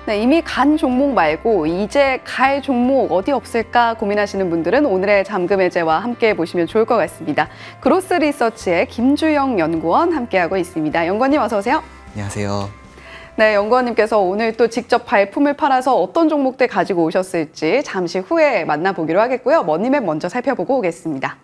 네, 이미 간 종목 말고 이제 갈 종목 어디 없을까 고민하시는 분들은 오늘의 잠금 해제와 함께 보시면 좋을 것 같습니다. 그로스 리서치의 김주영 연구원 함께하고 있습니다. 연구원님 어서 오세요. 안녕하세요. 네, 연구원님께서 오늘 또 직접 발품을 팔아서 어떤 종목들 가지고 오셨을지 잠시 후에 만나보기로 하겠고요. 머니맵 먼저 살펴보고 오겠습니다.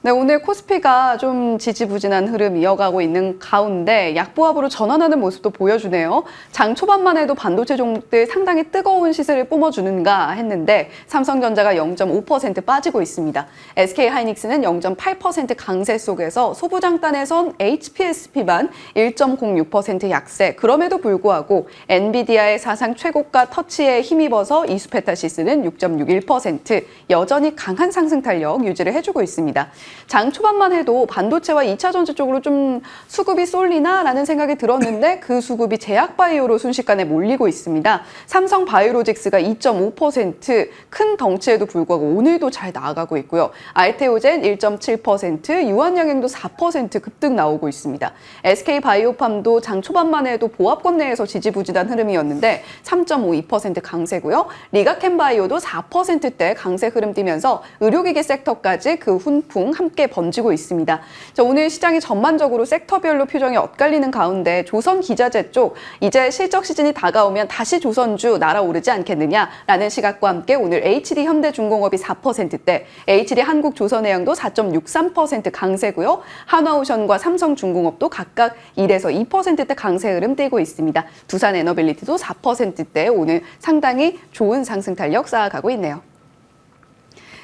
네, 오늘 코스피가 좀 지지부진한 흐름 이어가고 있는 가운데 약보합으로 전환하는 모습도 보여주네요. 장 초반만 해도 반도체 종목들 상당히 뜨거운 시세를 뿜어주는가 했는데 삼성전자가 0.5% 빠지고 있습니다. SK하이닉스는 0.8% 강세 속에서 소부장단에선 HPSP만 1.06% 약세. 그럼에도 불구하고 엔비디아의 사상 최고가 터치에 힘입어서 이수페타시스는 6.61% 여전히 강한 상승 탄력 유지를 해주고 있습니다. 장 초반만 해도 반도체와 2차 전지 쪽으로 좀 수급이 쏠리나라는 생각이 들었는데 그 수급이 제약바이오로 순식간에 몰리고 있습니다. 삼성바이오로직스가 2.5% 큰 덩치에도 불구하고 오늘도 잘 나아가고 있고요. 알테오젠 1.7%, 유한양행도 4% 급등 나오고 있습니다. SK바이오팜도 장 초반만 해도 보합권 내에서 지지부진한 흐름이었는데 3.52% 강세고요. 리가켄바이오도 4%대 강세 흐름 띄면서 의료기기 섹터까지 그 훈풍 함께 번지고 있습니다. 자, 오늘 시장이 전반적으로 섹터별로 표정이 엇갈리는 가운데 조선기자재 쪽 이제 실적 시즌이 다가오면 다시 조선주 날아오르지 않겠느냐라는 시각과 함께 오늘 HD현대중공업이 4%대, HD한국조선해양도 4.63% 강세고요. 한화오션과 삼성중공업도 각각 1에서 2%대 강세 흐름 띄고 있습니다. 두산에너빌리티도 4%대 오늘 상당히 좋은 상승 탄력 쌓아가고 있네요.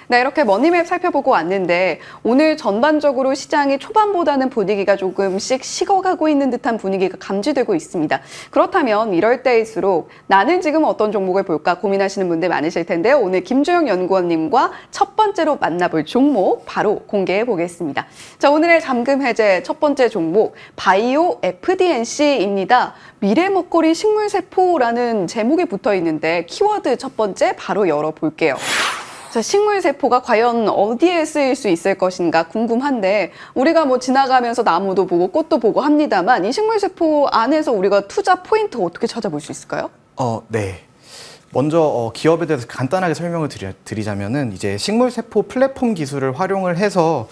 네, 이렇게 머니맵 살펴보고 왔는데 오늘 전반적으로 시장이 초반보다는 분위기가 조금씩 식어가고 있는 듯한 분위기가 감지되고 있습니다. 그렇다면 이럴 때일수록 나는 지금 어떤 종목을 볼까 고민하시는 분들 많으실 텐데요. 오늘 김주영 연구원님과 첫 번째로 만나볼 종목 바로 공개해 보겠습니다. 자, 오늘의 잠금 해제 첫 번째 종목 바이오 FDNC입니다. 미래 먹거리 식물세포라는 제목이 붙어 있는데 키워드 첫 번째 바로 열어볼게요. 자, 식물세포가 과연 어디에 쓰일 수 있을 것인가 궁금한데 우리가 뭐 지나가면서 나무도 보고 꽃도 보고 합니다만 이 식물세포 안에서 우리가 투자 포인트 어떻게 찾아볼 수 있을까요? 네. 먼저 기업에 대해서 간단하게 설명을 드리자면은 이제 식물세포 플랫폼 기술을 활용을 해서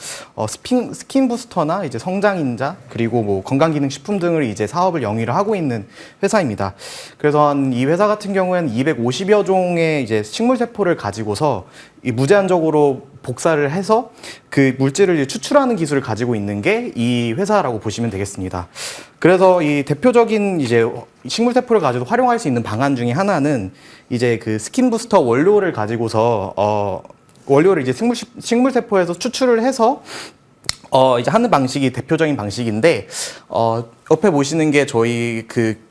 스킨 부스터나 이제 성장인자 그리고 뭐 건강기능식품 등을 이제 사업을 영위를 하고 있는 회사입니다. 그래서 이 회사 같은 경우에는 250여 종의 이제 식물세포를 가지고서 이 무제한적으로 복사를 해서 그 물질을 추출하는 기술을 가지고 있는 게 이 회사라고 보시면 되겠습니다. 그래서 이 대표적인 이제 식물세포를 가지고 활용할 수 있는 방안 중에 하나는 이제 그 스킨 부스터 원료를 가지고서 원료를 이제 식물세포에서 추출을 해서 이제 하는 방식이 대표적인 방식인데 옆에 보시는 게 저희 그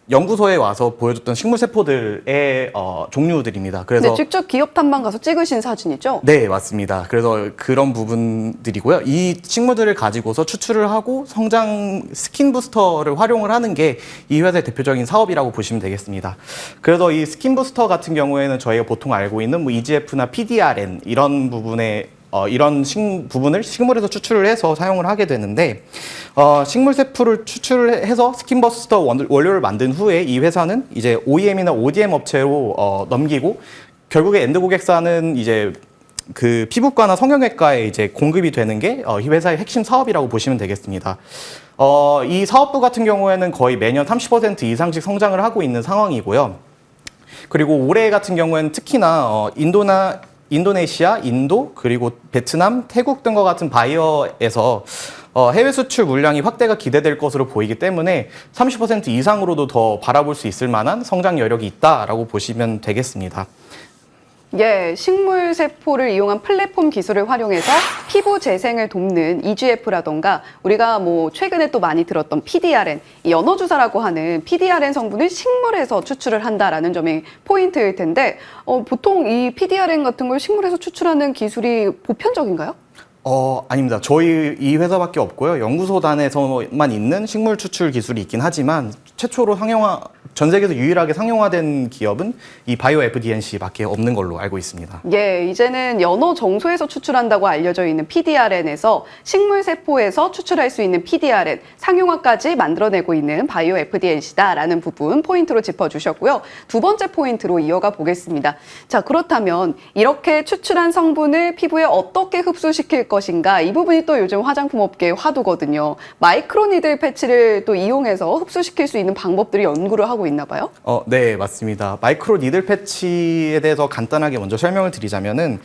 연구소에 와서 보여줬던 식물세포들의 종류들입니다. 그래서 네, 직접 기업 탐방 가서 찍으신 사진이죠? 네, 맞습니다. 그래서 그런 부분들이고요. 이 식물들을 가지고서 추출을 하고 성장 스킨 부스터를 활용을 하는 게 이 회사의 대표적인 사업이라고 보시면 되겠습니다. 그래서 이 스킨 부스터 같은 경우에는 저희가 보통 알고 있는 뭐 EGF나 PDRN 이런 부분에 이런 부분을 식물에서 추출을 해서 사용을 하게 되는데 식물세포를 추출을 해서 스킨버스터 원료를 만든 후에 이 회사는 이제 OEM이나 ODM 업체로 넘기고 결국에 엔드 고객사는 이제 그 피부과나 성형외과에 이제 공급이 되는 게 이 회사의 핵심 사업이라고 보시면 되겠습니다. 이 사업부 같은 경우에는 거의 매년 30% 이상씩 성장을 하고 있는 상황이고요. 그리고 올해 같은 경우에는 특히나 인도네시아, 인도, 그리고 베트남, 태국 등과 같은 바이어에서 해외 수출 물량이 확대가 기대될 것으로 보이기 때문에 30% 이상으로도 더 바라볼 수 있을 만한 성장 여력이 있다라고 보시면 되겠습니다. 예, 식물세포를 이용한 플랫폼 기술을 활용해서 피부 재생을 돕는 EGF라던가 우리가 뭐 최근에 또 많이 들었던 PDRN, 이 연어주사라고 하는 PDRN 성분을 식물에서 추출을 한다라는 점이 포인트일 텐데 보통 이 PDRN 같은 걸 식물에서 추출하는 기술이 보편적인가요? 아닙니다. 저희 이 회사밖에 없고요. 연구소단에서만 있는 식물 추출 기술이 있긴 하지만 최초로 전 세계에서 유일하게 상용화된 기업은 이 바이오 FDNC밖에 없는 걸로 알고 있습니다. 예, 이제는 연어 정소에서 추출한다고 알려져 있는 PDRN에서 식물 세포에서 추출할 수 있는 PDRN 상용화까지 만들어내고 있는 바이오 FDNC다라는 부분 포인트로 짚어주셨고요. 두 번째 포인트로 이어가 보겠습니다. 자, 그렇다면 이렇게 추출한 성분을 피부에 어떻게 흡수시킬 것인가? 이 부분이 또 요즘 화장품 업계의 화두거든요. 마이크로니들 패치를 또 이용해서 흡수시킬 수 있는 방법들이 연구를 하고 있나 봐요? 네, 맞습니다. 마이크로 니들 패치에 대해서 간단하게 먼저 설명을 드리자면은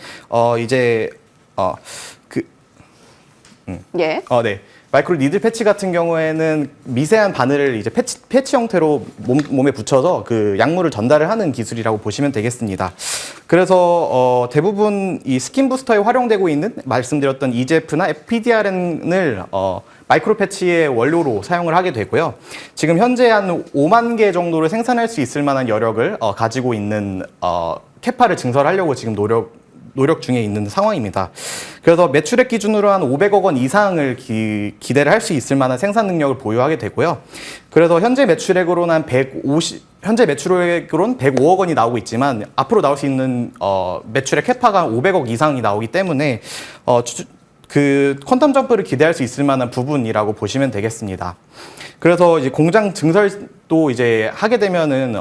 예. 네. 마이크로 니들 패치 같은 경우에는 미세한 바늘을 이제 패치 형태로 몸에 붙여서 그 약물을 전달을 하는 기술이라고 보시면 되겠습니다. 그래서 대부분 이 스킨 부스터에 활용되고 있는 말씀드렸던 EGF나 PDRN을 마이크로 패치의 원료로 사용을 하게 되고요. 지금 현재 한 5만 개 정도를 생산할 수 있을 만한 여력을 가지고 있는 캐파를 증설하려고 지금 노력 중에 있는 상황입니다. 그래서 매출액 기준으로 한 500억 원 이상을 기대를 할 수 있을 만한 생산 능력을 보유하게 되고요. 그래서 현재 매출액으로는 105억 원이 나오고 있지만 앞으로 나올 수 있는 매출액 캐파가 500억 이상이 나오기 때문에 그 퀀텀 점프를 기대할 수 있을 만한 부분이라고 보시면 되겠습니다. 그래서 이제 공장 증설도 이제 하게 되면은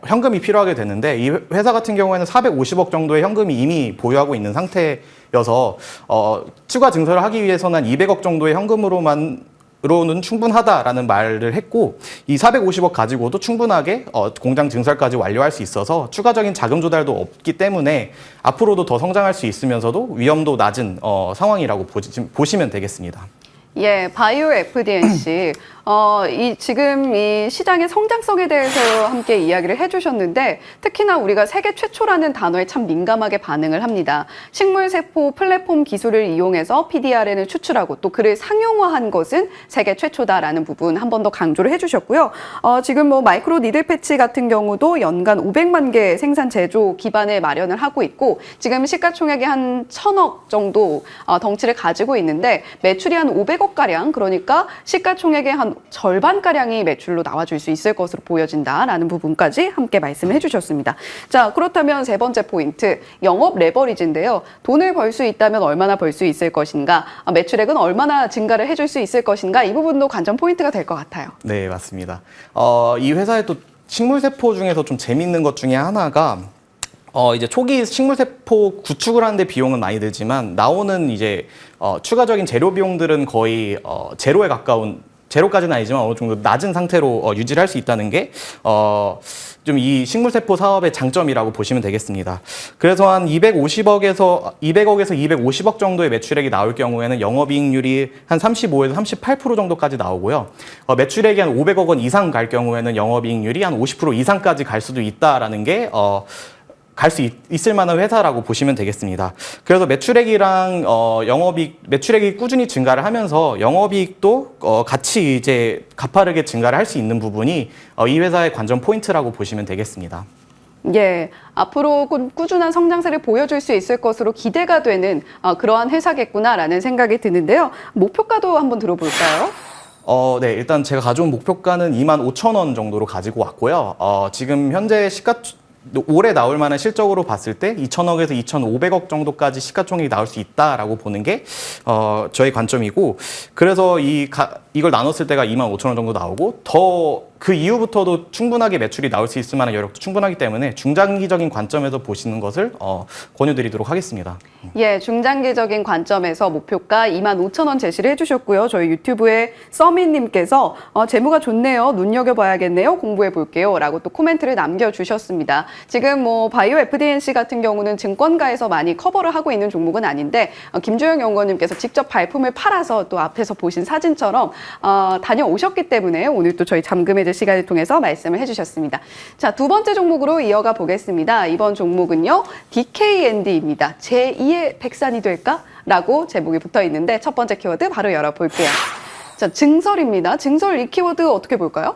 현금이 필요하게 되는데 이 회사 같은 경우에는 450억 정도의 현금이 이미 보유하고 있는 상태여서 추가 증설을 하기 위해서는 한 200억 정도의 현금으로는 충분하다라는 말을 했고 이 450억 가지고도 충분하게 공장 증설까지 완료할 수 있어서 추가적인 자금 조달도 없기 때문에 앞으로도 더 성장할 수 있으면서도 위험도 낮은 상황이라고 보시면 되겠습니다. 예, 바이오 FDNC. 지금 이 시장의 성장성에 대해서 함께 이야기를 해주셨는데 특히나 우리가 세계 최초라는 단어에 참 민감하게 반응을 합니다. 식물세포 플랫폼 기술을 이용해서 PDRN을 추출하고 또 그를 상용화한 것은 세계 최초다라는 부분 한 번 더 강조를 해주셨고요. 지금 뭐 마이크로 니들 패치 같은 경우도 연간 500만 개 생산 제조 기반을 마련을 하고 있고 지금 시가총액이 한 1,000억 정도 덩치를 가지고 있는데 매출이 한 500억가량 그러니까 시가총액의 한 절반가량이 매출로 나와줄 수 있을 것으로 보여진다라는 부분까지 함께 말씀을 해주셨습니다. 자, 그렇다면 세 번째 포인트, 영업 레버리지인데요. 돈을 벌 수 있다면 얼마나 벌 수 있을 것인가, 매출액은 얼마나 증가를 해줄 수 있을 것인가 이 부분도 관전 포인트가 될 것 같아요. 네, 맞습니다. 이 회사의 또 식물세포 중에서 좀 재밌는 것 중에 하나가 이제 초기 식물세포 구축을 하는데 비용은 많이 들지만 나오는 이제 추가적인 재료 비용들은 거의 제로에 가까운 제로까지는 아니지만 어느 정도 낮은 상태로 유지를 할 수 있다는 게 좀 이 식물세포 사업의 장점이라고 보시면 되겠습니다. 그래서 한 200억에서 250억 정도의 매출액이 나올 경우에는 영업이익률이 한 35에서 38% 정도까지 나오고요. 매출액이 한 500억 원 이상 갈 경우에는 영업이익률이 한 50% 이상까지 갈 수도 있다라는 게 갈 수 있을 만한 회사라고 보시면 되겠습니다. 그래서 매출액이랑 매출액이 꾸준히 증가를 하면서 영업이익도 같이 이제 가파르게 증가를 할 수 있는 부분이 이 회사의 관전 포인트라고 보시면 되겠습니다. 예, 앞으로 꾸준한 성장세를 보여줄 수 있을 것으로 기대가 되는 그러한 회사겠구나라는 생각이 드는데요. 목표가도 한번 들어볼까요? 네, 일단 제가 가져온 목표가는 25,000원 정도로 가지고 왔고요. 지금 현재 올해 나올 만한 실적으로 봤을 때 2,000억에서 2,500억 정도까지 시가총액이 나올 수 있다라고 보는 게 저의 관점이고 그래서 이걸 나눴을 때가 25,000원 정도 나오고 더 그 이후부터도 충분하게 매출이 나올 수 있을 만한 여력도 충분하기 때문에 중장기적인 관점에서 보시는 것을 권유드리도록 하겠습니다. 예, 중장기적인 관점에서 목표가 25,000원 제시를 해주셨고요. 저희 유튜브에 써미님께서 재무가 좋네요. 눈여겨봐야겠네요. 공부해볼게요. 라고 또 코멘트를 남겨주셨습니다. 지금 뭐 바이오 FDNC 같은 경우는 증권가에서 많이 커버를 하고 있는 종목은 아닌데 김주영 연구원님께서 직접 발품을 팔아서 또 앞에서 보신 사진처럼 다녀오셨기 때문에 오늘 또 저희 잠금해제 시간을 통해서 말씀을 해주셨습니다. 자, 두 번째 종목으로 이어가 보겠습니다. 이번 종목은요, DKND입니다. 제2의 백산이 될까? 라고 제목이 붙어 있는데 첫 번째 키워드 바로 열어볼게요. 자, 증설입니다. 증설 이 키워드 어떻게 볼까요?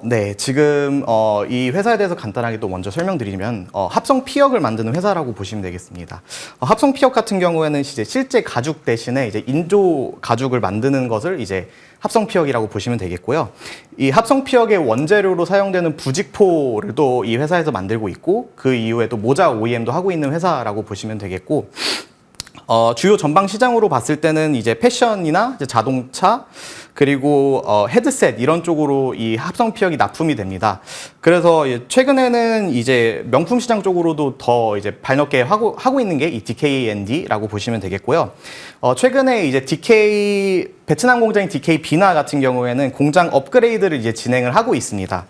네. 지금 이 회사에 대해서 간단하게 또 먼저 설명드리면 합성 피혁을 만드는 회사라고 보시면 되겠습니다. 합성 피혁 같은 경우에는 이제 실제 가죽 대신에 이제 인조 가죽을 만드는 것을 이제 합성 피혁이라고 보시면 되겠고요. 이 합성 피혁의 원재료로 사용되는 부직포를 또 이 회사에서 만들고 있고 그 이후에 또 모자 OEM도 하고 있는 회사라고 보시면 되겠고 주요 전방 시장으로 봤을 때는 이제 패션이나 이제 자동차 그리고 헤드셋 이런 쪽으로 이 합성 피혁이 납품이 됩니다. 그래서 최근에는 이제 명품 시장 쪽으로도 더 이제 발넓게 하고 있는 게 이 DKND라고 보시면 되겠고요. 최근에 이제 베트남 공장인 DK 비나 같은 경우에는 공장 업그레이드를 이제 진행을 하고 있습니다.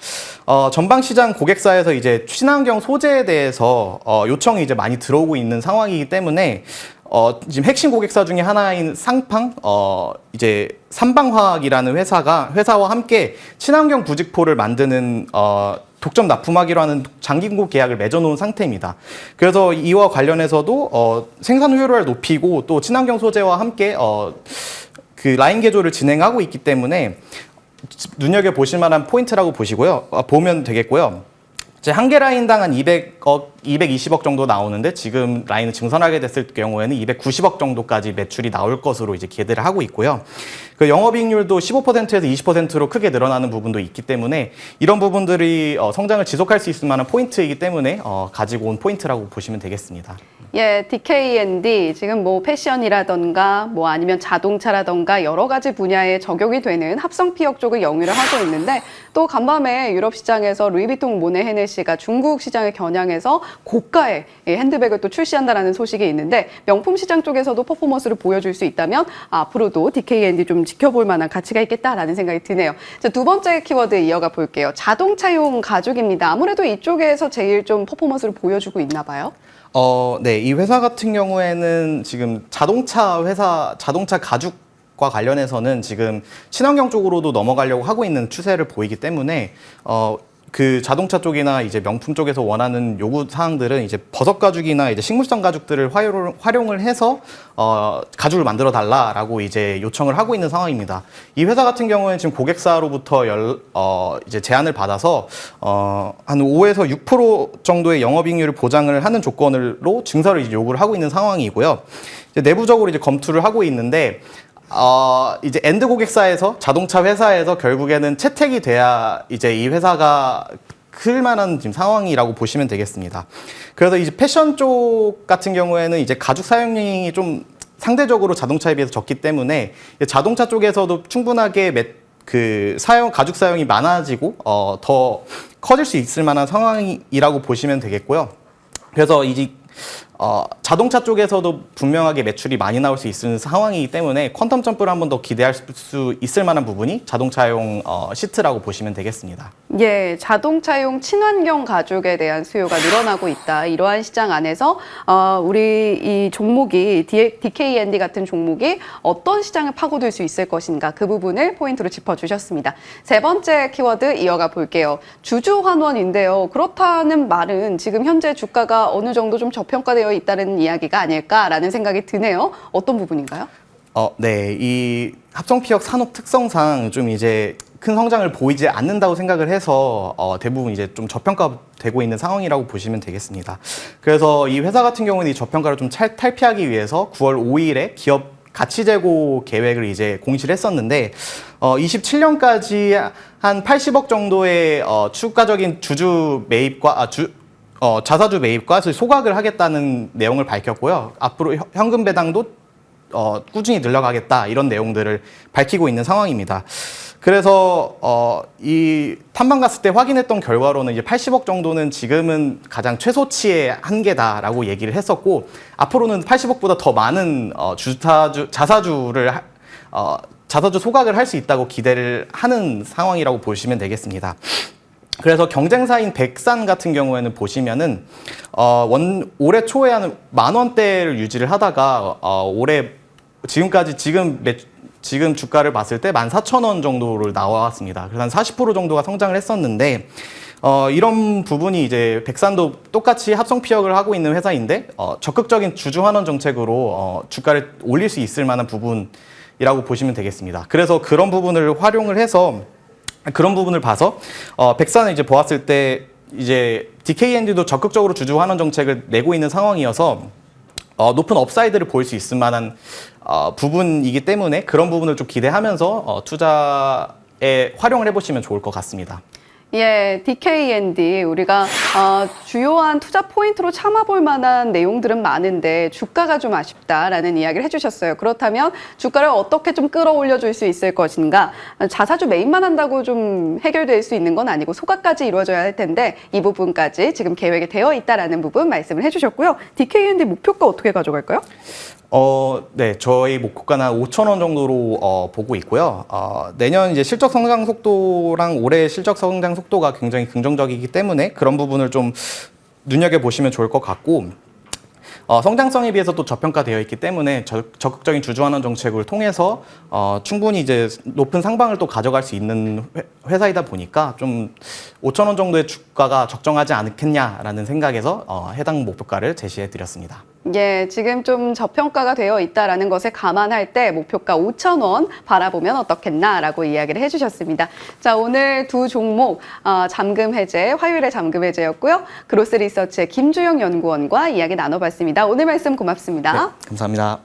전방 시장 고객사에서 이제 친환경 소재에 대해서 요청이 이제 많이 들어오고 있는 상황이기 때문에 지금 핵심 고객사 중에 하나인 상팡, 이제 삼방화학이라는 회사와 함께 친환경 부직포를 만드는 독점 납품하기로 하는 장기 공급 계약을 맺어놓은 상태입니다. 그래서 이와 관련해서도 생산 효율을 높이고 또 친환경 소재와 함께 그 라인 개조를 진행하고 있기 때문에 눈여겨 보실 만한 포인트라고 보면 되겠고요. 한 개 라인당 한 200억, 220억 정도 나오는데 지금 라인을 증설하게 됐을 경우에는 290억 정도까지 매출이 나올 것으로 이제 기대를 하고 있고요. 그 영업이익률도 15%에서 20%로 크게 늘어나는 부분도 있기 때문에 이런 부분들이 성장을 지속할 수 있을 만한 포인트이기 때문에 가지고 온 포인트라고 보시면 되겠습니다. 예, DKND 지금 뭐 패션이라던가 뭐 아니면 자동차라던가 여러 가지 분야에 적용이 되는 합성 피혁 쪽을 영위를 하고 있는데 또 간밤에 유럽 시장에서 루이비통 모네 헤네시가 중국 시장을 겨냥해서 고가의 핸드백을 또 출시한다라는 소식이 있는데 명품 시장 쪽에서도 퍼포먼스를 보여줄 수 있다면 앞으로도 DKND 좀 지켜볼 만한 가치가 있겠다라는 생각이 드네요. 자, 두 번째 키워드 이어가 볼게요. 자동차용 가죽입니다. 아무래도 이쪽에서 제일 좀 퍼포먼스를 보여주고 있나 봐요. 네. 이 회사 같은 경우에는 지금 자동차 가죽과 관련해서는 지금 친환경 쪽으로도 넘어가려고 하고 있는 추세를 보이기 때문에 그 자동차 쪽이나 이제 명품 쪽에서 원하는 요구 사항들은 이제 버섯 가죽이나 이제 식물성 가죽들을 활용을 해서 가죽을 만들어 달라라고 이제 요청을 하고 있는 상황입니다. 이 회사 같은 경우에는 지금 고객사로부터 이제 제안을 받아서 한 5에서 6% 정도의 영업이익률을 보장을 하는 조건으로 증설을 이제 요구를 하고 있는 상황이고요. 이제 내부적으로 이제 검토를 하고 있는데 이제 엔드 고객사에서 자동차 회사에서 결국에는 채택이 돼야 이제 이 회사가 클 만한 지금 상황이라고 보시면 되겠습니다. 그래서 이제 패션 쪽 같은 경우에는 이제 가죽 사용량이 좀 상대적으로 자동차에 비해서 적기 때문에 자동차 쪽에서도 충분하게 가죽 사용이 많아지고 더 커질 수 있을 만한 상황이라고 보시면 되겠고요. 그래서 이제 자동차 쪽에서도 분명하게 매출이 많이 나올 수 있는 상황이기 때문에 퀀텀 점프를 한 번 더 기대할 수 있을 만한 부분이 자동차용 시트라고 보시면 되겠습니다. 예, 자동차용 친환경 가죽에 대한 수요가 늘어나고 있다. 이러한 시장 안에서 우리 이 종목이 DKND 같은 종목이 어떤 시장을 파고들 수 있을 것인가 그 부분을 포인트로 짚어주셨습니다. 세 번째 키워드 이어가 볼게요. 주주환원인데요. 그렇다는 말은 지금 현재 주가가 어느 정도 좀 저평가되어 있다는 이야기가 아닐까라는 생각이 드네요. 어떤 부분인가요? 네. 이 합성 피혁 산업 특성상 좀 이제 큰 성장을 보이지 않는다고 생각을 해서 대부분 이제 좀 저평가되고 있는 상황이라고 보시면 되겠습니다. 그래서 이 회사 같은 경우는 이 저평가를 좀 탈피하기 위해서 9월 5일에 기업 가치 제고 계획을 이제 공시를 했었는데 27년까지 한 80억 정도의 추가적인 주주 매입과 자사주 매입과 소각을 하겠다는 내용을 밝혔고요. 앞으로 현금 배당도 꾸준히 늘려가겠다 이런 내용들을 밝히고 있는 상황입니다. 그래서 이 탐방 갔을 때 확인했던 결과로는 이제 80억 정도는 지금은 가장 최소치의 한계다라고 얘기를 했었고 앞으로는 80억보다 더 많은 자사주 소각을 할 수 있다고 기대를 하는 상황이라고 보시면 되겠습니다. 그래서 경쟁사인 백산 같은 경우에는 보시면은 올해 초에 한 10,000원대를 유지를 하다가 올해 지금 주가를 봤을 때 14,000원 정도를 나왔습니다. 그래서 한 40% 정도가 성장을 했었는데 이런 부분이 이제 백산도 똑같이 합성 피혁을 하고 있는 회사인데 적극적인 주주 환원 정책으로 주가를 올릴 수 있을 만한 부분이라고 보시면 되겠습니다. 그래서 그런 부분을 활용을 해서 그런 부분을 봐서 백사는 이제 보았을 때 이제 DKND도 적극적으로 주주 환원 정책을 내고 있는 상황이어서 높은 업사이드를 보일 수 있을 만한 부분이기 때문에 그런 부분을 좀 기대하면서 투자에 활용을 해보시면 좋을 것 같습니다. 예, DKND 우리가 주요한 투자 포인트로 참아볼 만한 내용들은 많은데 주가가 좀 아쉽다라는 이야기를 해주셨어요. 그렇다면 주가를 어떻게 좀 끌어올려 줄 수 있을 것인가? 자사주 매입만 한다고 좀 해결될 수 있는 건 아니고 소각까지 이루어져야 할 텐데 이 부분까지 지금 계획이 되어 있다라는 부분 말씀을 해주셨고요. DKND 목표가 어떻게 가져갈까요? 네, 저희 목표가는 5,000원 정도로 보고 있고요. 내년 이제 실적 성장 속도랑 올해 실적 성장 속도가 굉장히 긍정적이기 때문에 그런 부분을 좀 눈여겨 보시면 좋을 것 같고, 성장성에 비해서 또 저평가되어 있기 때문에 적극적인 주주 환원 정책을 통해서 충분히 이제 높은 상방을 또 가져갈 수 있는 회사이다 보니까 좀 5,000원 정도의 주가가 적정하지 않겠냐라는 생각에서 해당 목표가를 제시해 드렸습니다. 예, 지금 좀 저평가가 되어 있다라는 것을 감안할 때 목표가 5,000원 바라보면 어떻겠나라고 이야기를 해주셨습니다. 자, 오늘 두 종목 잠금 해제, 화요일에 잠금 해제였고요. 그로스 리서치의 김주영 연구원과 이야기 나눠봤습니다. 오늘 말씀 고맙습니다. 네, 감사합니다.